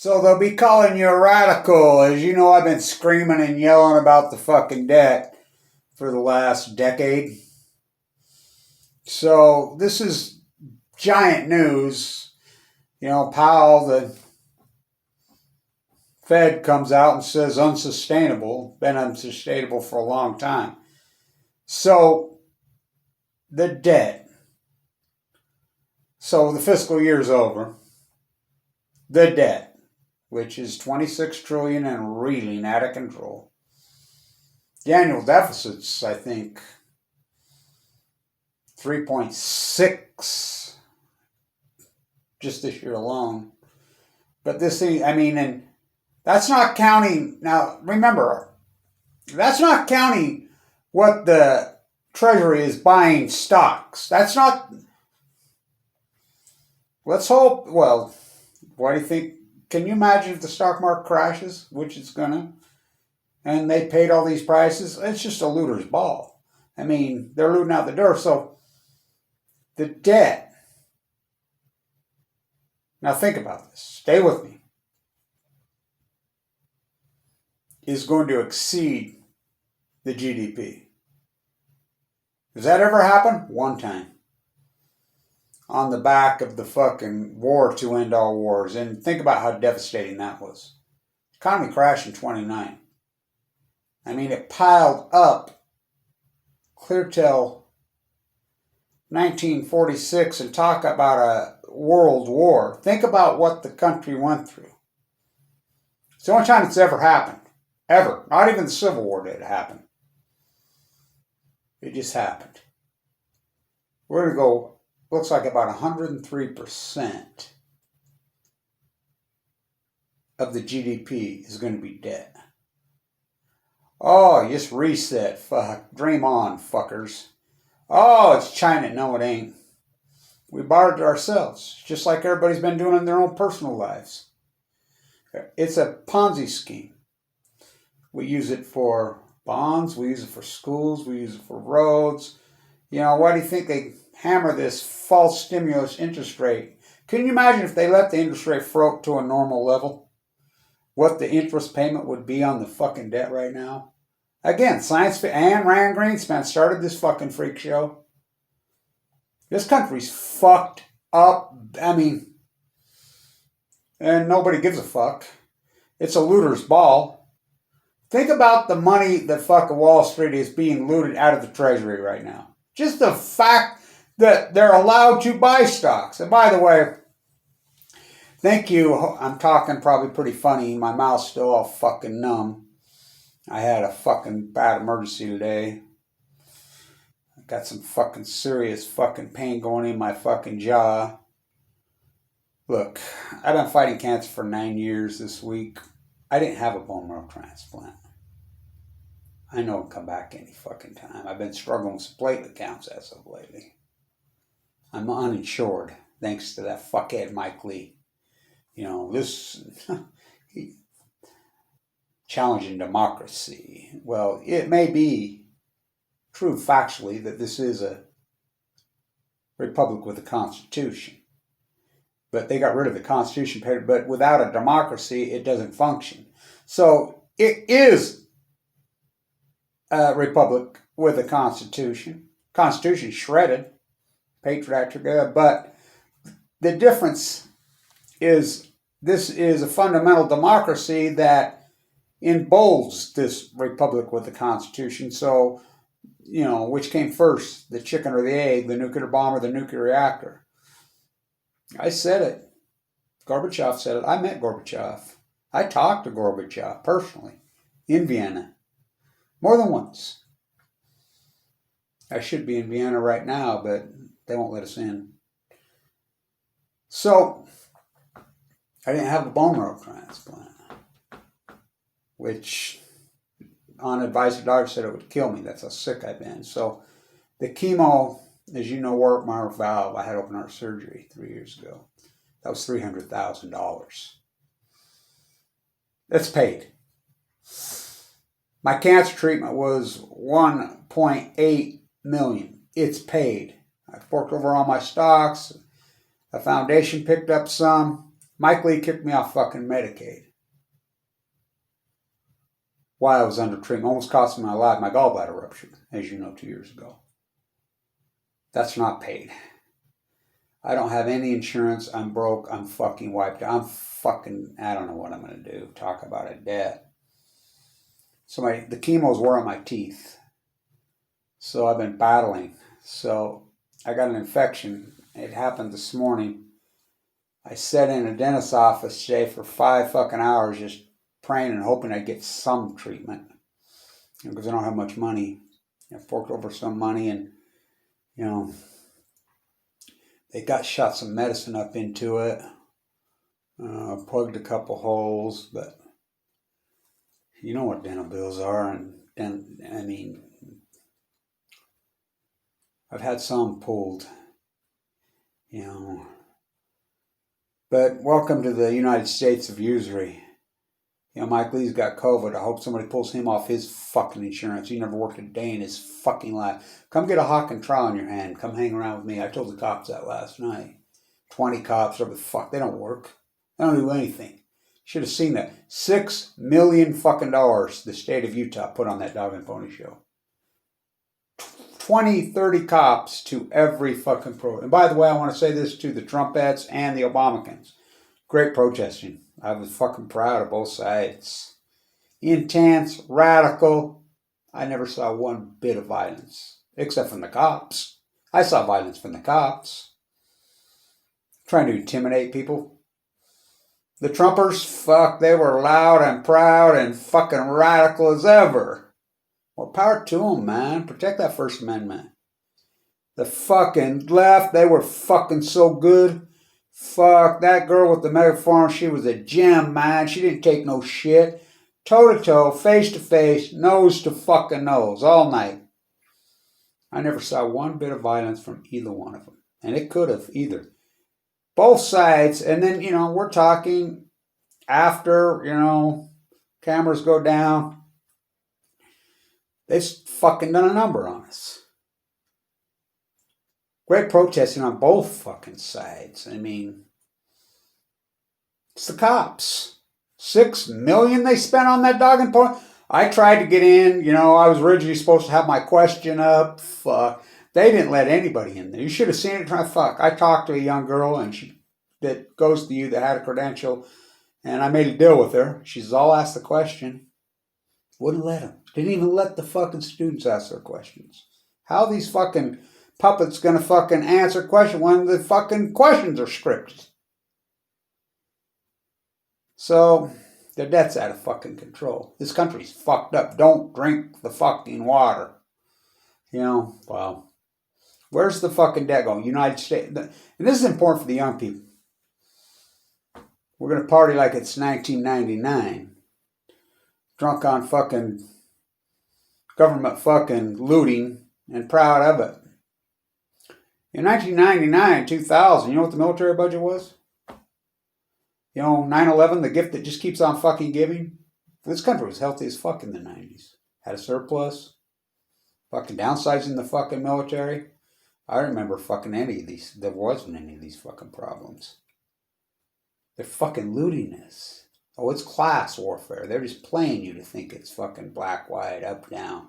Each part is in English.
So they'll be calling you a radical. As you know, I've been screaming and yelling about the fucking debt for the last decade. So this is giant news. You know, Powell, the Fed, comes out and says unsustainable, been unsustainable for a long time. So the debt. So the fiscal year's over. The debt, which is 26 trillion and reeling out of control. The annual deficit's, I think, 3.6 just this year alone. But this thing, I mean, and that's not counting, now remember, that's not counting what the Treasury is buying stocks. That's not, let's hope, well, what do you think? Can you imagine if the stock market crashes, which it's gonna, and they paid all these prices? It's just a looter's ball. I mean, they're looting out the door. So the debt, now think about this, stay with me, is going to exceed the GDP. Does that ever happen? One time. On the back of the fucking war to end all wars. And think about how devastating that was. The economy crashed in 29. I mean, it piled up clear till 1946 and talk about a world war. Think about what the country went through. It's the only time it's ever happened. Ever. Not even the Civil War did it happen. It just happened. We're going to go, looks like about 103% of the GDP is going to be debt. Oh, just reset. Fuck. Dream on, fuckers. Oh, it's China. No, it ain't. We borrowed it ourselves, just like everybody's been doing in their own personal lives. It's a Ponzi scheme. We use it for bonds. We use it for schools. We use it for roads. You know, why do you think they hammer this false stimulus interest rate? Can you imagine if they let the interest rate float to a normal level? What the interest payment would be on the fucking debt right now? Again, science and Rand Greenspan started this fucking freak show. This country's fucked up. I mean, and nobody gives a fuck. It's a looter's ball. Think about the money that fucking Wall Street is being looted out of the Treasury right now. Just the fact that they're allowed to buy stocks. And by the way, thank you. I'm talking probably pretty funny. My mouth's still all fucking numb. I had a fucking bad emergency today. I got some fucking serious fucking pain going in my fucking jaw. Look, I've been fighting cancer for 9 years this week. I didn't have a bone marrow transplant. I know it'll come back any fucking time. I've been struggling with some platelet counts as of lately. I'm uninsured, thanks to that fuckhead Mike Lee. You know, this challenging democracy. Well, it may be true factually that this is a republic with a constitution. But they got rid of the constitution, but without a democracy, it doesn't function. So it is a republic with a constitution. Constitution shredded, patriotic, but the difference is this is a fundamental democracy that embolds this republic with the constitution. So, you know, which came first, the chicken or the egg, the nuclear bomb or the nuclear reactor? I said it. Gorbachev said it. I met Gorbachev. I talked to Gorbachev personally in Vienna more than once. I should be in Vienna right now, but they won't let us in. So, I didn't have a bone marrow transplant, which on advice of doctor said it would kill me. That's how sick I've been. So the chemo, as you know, warped my valve. I had open heart surgery 3 years ago. That was $300,000. That's paid. My cancer treatment was $1.8 million. It's paid. I forked over all my stocks. A foundation picked up some. Mike Lee kicked me off fucking Medicaid while I was under treatment. Almost cost me my life. My gallbladder ruptured, as you know, 2 years ago. That's not paid. I don't have any insurance. I'm broke. I'm fucking wiped out. I don't know what I'm going to do. Talk about a debt. So the chemos were on my teeth. So I've been battling. So I got an infection. It happened this morning. I sat in a dentist's office today for 5 fucking hours just praying and hoping I'd get some treatment. Because I don't have much money. I forked over some money and, they shot some medicine up into it. Plugged a couple holes, but you know what dental bills are. And I've had some pulled, But welcome to the United States of usury. Mike Lee's got COVID. I hope somebody pulls him off his fucking insurance. He never worked a day in his fucking life. Come get a hawk and trowel in your hand. Come hang around with me. I told the cops that last night. 20 cops, whatever the fuck. They don't work. They don't do anything. Should have seen that. $6 million fucking dollars the state of Utah put on that dog and pony show. 20, 30 cops to every fucking pro. And by the way, I want to say this to the Trumpettes and the Obamacans. Great protesting. I was fucking proud of both sides. Intense, radical. I never saw one bit of violence. Except from the cops. I saw violence from the cops. Trying to intimidate people. The Trumpers, fuck, they were loud and proud and fucking radical as ever. Well, power to them, man. Protect that First Amendment. The fucking left, they were fucking so good. Fuck, that girl with the megaphone, she was a gem, man. She didn't take no shit. Toe to toe, face to face, nose to fucking nose, all night. I never saw one bit of violence from either one of them. And it could have either. Both sides, and then, we're talking after, cameras go down. They fucking done a number on us. Great protesting on both fucking sides. It's the cops. $6 million they spent on that dog and pony. I tried to get in. I was originally supposed to have my question up. Fuck. They didn't let anybody in there. You should have seen it. Fuck. I talked to a young girl that goes to you that had a credential, and I made a deal with her. She's all asked the question. Wouldn't let them. Didn't even let the fucking students ask their questions. How are these fucking puppets gonna fucking answer questions when the fucking questions are scripted? So, the debt's out of fucking control. This country's fucked up. Don't drink the fucking water. Well, where's the fucking debt going? United States. And this is important for the young people. We're going to party like it's 1999. Drunk on fucking government fucking looting and proud of it. In 1999, 2000, you know what the military budget was? 9/11, the gift that just keeps on fucking giving. This country was healthy as fuck in the 90s. Had a surplus. Fucking downsizing the fucking military. I remember fucking any of these. There wasn't any of these fucking problems. They're fucking looting us. Oh, it's class warfare. They're just playing you to think it's fucking black, white, up, down.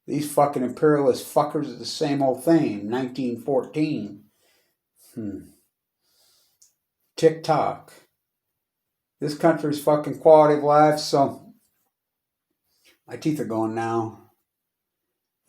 These fucking imperialist fuckers are the same old thing. 1914. TikTok. This country's fucking quality of life, so my teeth are going now.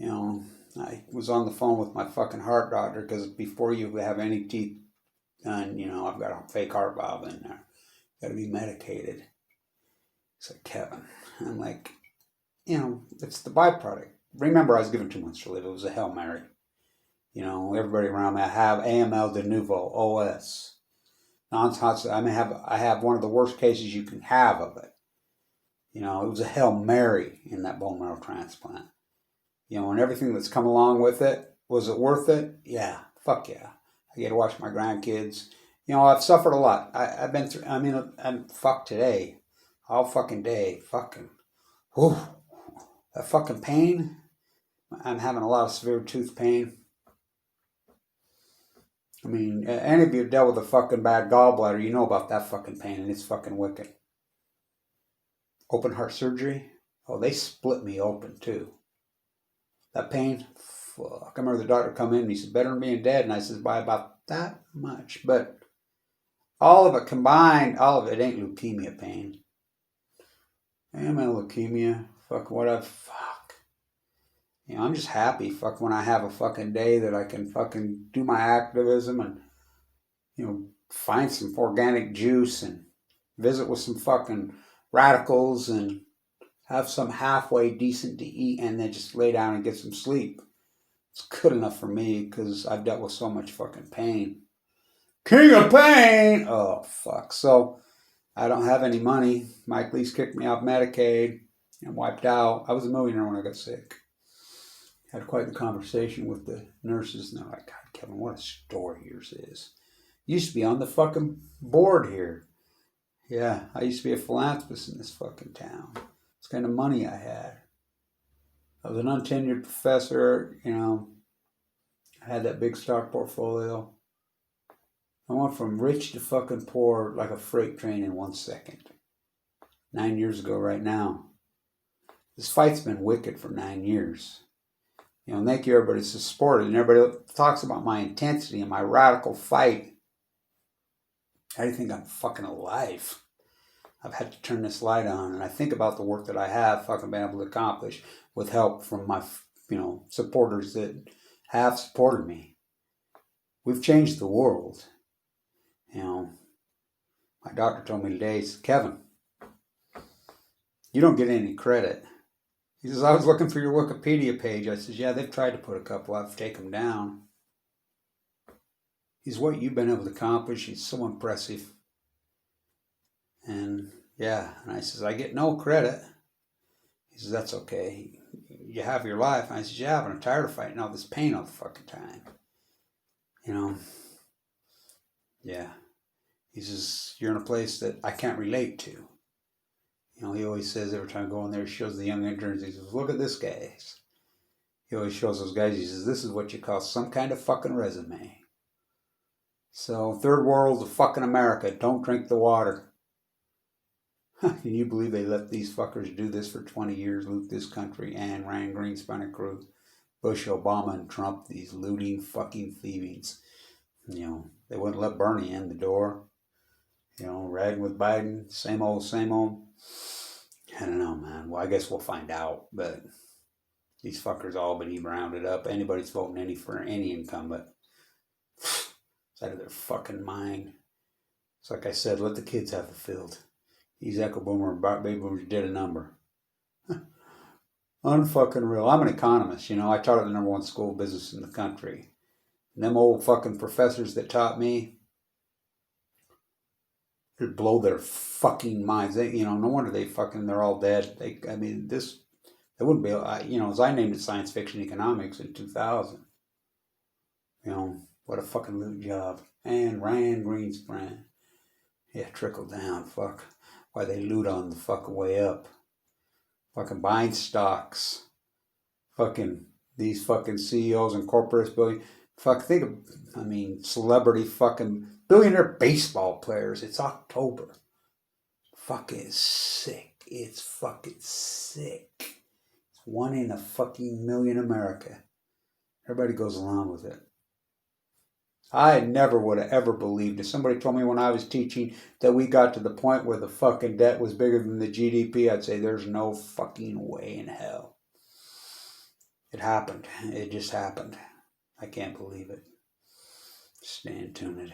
I was on the phone with my fucking heart doctor because before you have any teeth done, I've got a fake heart valve in there. Got to be medicated. It's like, Kevin. I'm like, it's the byproduct. Remember, I was given 2 months to live. It was a Hail Mary. Everybody around me, I have AML de novo, OS. I have one of the worst cases you can have of it. It was a Hail Mary in that bone marrow transplant. And everything that's come along with it. Was it worth it? Yeah. Fuck yeah. I get to watch my grandkids. I've suffered a lot. I've been through, I'm fucked today. All fucking day. Fucking. Whew. That fucking pain. I'm having a lot of severe tooth pain. I mean, any of you dealt with a fucking bad gallbladder, you know about that fucking pain, and it's fucking wicked. Open heart surgery? Oh, they split me open, too. That pain? Fuck. I remember the doctor come in and he said, better than being dead. And I said, by about that much. But all of it combined, all of it ain't leukemia pain. Am I leukemia? Fuck, fuck. You know, I'm just happy, fuck, when I have a fucking day that I can fucking do my activism and, you know, find some organic juice and visit with some fucking radicals and have some halfway decent to eat and then just lay down and get some sleep. It's good enough for me because I've dealt with so much fucking pain. King of pain! Oh, fuck. So, I don't have any money. Mike Lee's kicked me off Medicaid and wiped out. I was a millionaire when I got sick. Had quite the conversation with the nurses, and they're like, God, Kevin, what a story yours is. You used to be on the fucking board here. Yeah, I used to be a philanthropist in this fucking town. It's kind of money I had. I was an untenured professor, you know. I had that big stock portfolio. I went from rich to fucking poor like a freight train in 1 second. 9 years ago right now. This fight's been wicked for 9 years. You know, thank you everybody who's supported. And everybody talks about my intensity and my radical fight. How do you think I'm fucking alive? I've had to turn this light on. And I think about the work that I have fucking been able to accomplish with help from my, you know, supporters that have supported me. We've changed the world. You know, my doctor told me today, he said, Kevin, you don't get any credit. He says, I was looking for your Wikipedia page. I says, yeah, they've tried to put a couple up to take them down. He's what you've been able to accomplish. He's so impressive. And yeah, and I says, I get no credit. He says, that's okay. You have your life. And I says, yeah, but I'm tired of fighting all this pain all the fucking time. You know, yeah. He says, you're in a place that I can't relate to. You know, he always says every time I go in there, he shows the young interns, he says, look at this guy. He always shows those guys, he says, this is what you call some kind of fucking resume. So, third world of fucking America, don't drink the water. Can you believe they let these fuckers do this for 20 years, loot this country, and Ryan Greenspan and crew, Bush, Obama, and Trump, these looting fucking thievings. You know, they wouldn't let Bernie in the door. You know, riding with Biden, same old, same old. I don't know, man. Well, I guess we'll find out. But these fuckers all been even rounded up. Anybody's voting for any incumbent. It's out of their fucking mind. It's like I said, let the kids have the field. These echo boomer and baby boomers did a number. Unfucking real. I'm an economist, you know. I taught at the #1 school of business in the country. And them old fucking professors that taught me, it'd blow their fucking minds. They, you know, no wonder they're all dead. They wouldn't be, you know, as I named it science fiction economics in 2000. You know, what a fucking loot job. And Ryan Greenspan. Yeah, trickle down, fuck. Why they loot on the fucking way up. Fucking buying stocks. Fucking, these fucking CEOs and corporates building. Fuck, think of, I mean, celebrity fucking billionaire baseball players. It's October. Fucking sick. It's fucking sick. It's 1 in a fucking million America. Everybody goes along with it. I never would have ever believed if somebody told me when I was teaching that we got to the point where the fucking debt was bigger than the GDP, I'd say there's no fucking way in hell. It happened. It just happened. I can't believe it. Stay tuned.